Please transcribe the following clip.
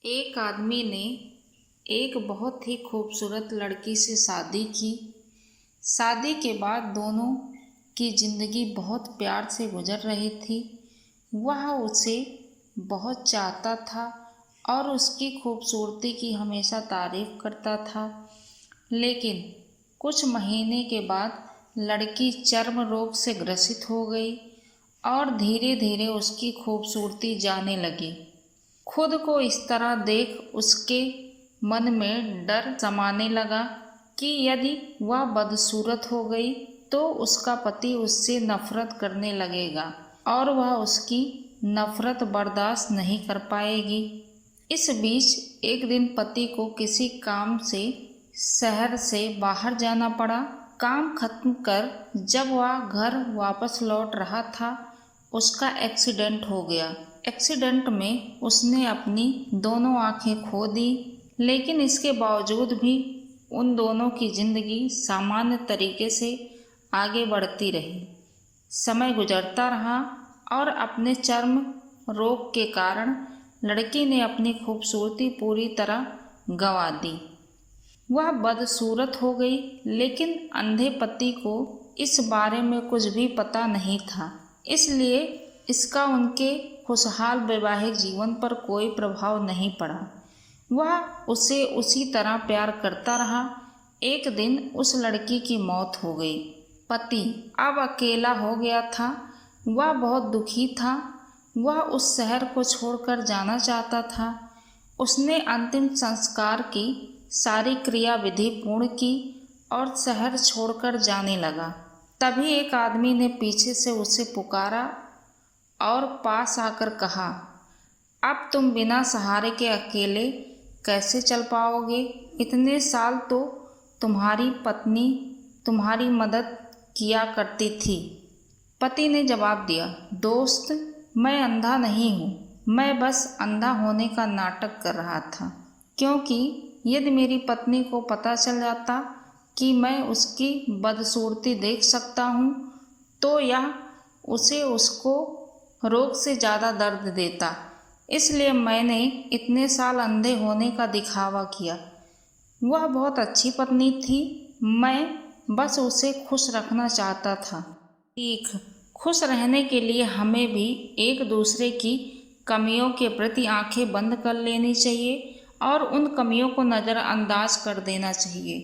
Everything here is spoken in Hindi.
एक आदमी ने एक बहुत ही खूबसूरत लड़की से शादी की। शादी के बाद दोनों की ज़िंदगी बहुत प्यार से गुजर रही थी। वह उसे बहुत चाहता था और उसकी खूबसूरती की हमेशा तारीफ करता था। लेकिन कुछ महीने के बाद लड़की चर्म रोग से ग्रसित हो गई और धीरे धीरे उसकी खूबसूरती जाने लगी। खुद को इस तरह देख उसके मन में डर समाने लगा कि यदि वह बदसूरत हो गई तो उसका पति उससे नफरत करने लगेगा और वह उसकी नफरत बर्दाश्त नहीं कर पाएगी। इस बीच एक दिन पति को किसी काम से शहर से बाहर जाना पड़ा। काम खत्म कर जब वह घर वापस लौट रहा था, उसका एक्सीडेंट हो गया। एक्सीडेंट में उसने अपनी दोनों आंखें खो दी, लेकिन इसके बावजूद भी उन दोनों की जिंदगी सामान्य तरीके से आगे बढ़ती रही। समय गुजरता रहा और अपने चर्म रोग के कारण लड़की ने अपनी खूबसूरती पूरी तरह गंवा दी। वह बदसूरत हो गई, लेकिन अंधे पति को इस बारे में कुछ भी पता नहीं था, इसलिए इसका उनके खुशहाल वैवाहिक जीवन पर कोई प्रभाव नहीं पड़ा। वह उसे उसी तरह प्यार करता रहा। एक दिन उस लड़की की मौत हो गई। पति अब अकेला हो गया था। वह बहुत दुखी था। वह उस शहर को छोड़कर जाना चाहता था। उसने अंतिम संस्कार की सारी क्रियाविधि पूर्ण की और शहर छोड़कर जाने लगा। तभी एक आदमी ने पीछे से उसे पुकारा और पास आकर कहा, अब तुम बिना सहारे के अकेले कैसे चल पाओगे? इतने साल तो तुम्हारी पत्नी तुम्हारी मदद किया करती थी। पति ने जवाब दिया, दोस्त, मैं अंधा नहीं हूँ। मैं बस अंधा होने का नाटक कर रहा था, क्योंकि यदि मेरी पत्नी को पता चल जाता कि मैं उसकी बदसूरती देख सकता हूँ तो यह उसे उसको रोग से ज़्यादा दर्द देता। इसलिए मैंने इतने साल अंधे होने का दिखावा किया। वह बहुत अच्छी पत्नी थी। मैं बस उसे खुश रखना चाहता था। ठीक, खुश रहने के लिए हमें भी एक दूसरे की कमियों के प्रति आंखें बंद कर लेनी चाहिए और उन कमियों को नज़रअंदाज कर देना चाहिए।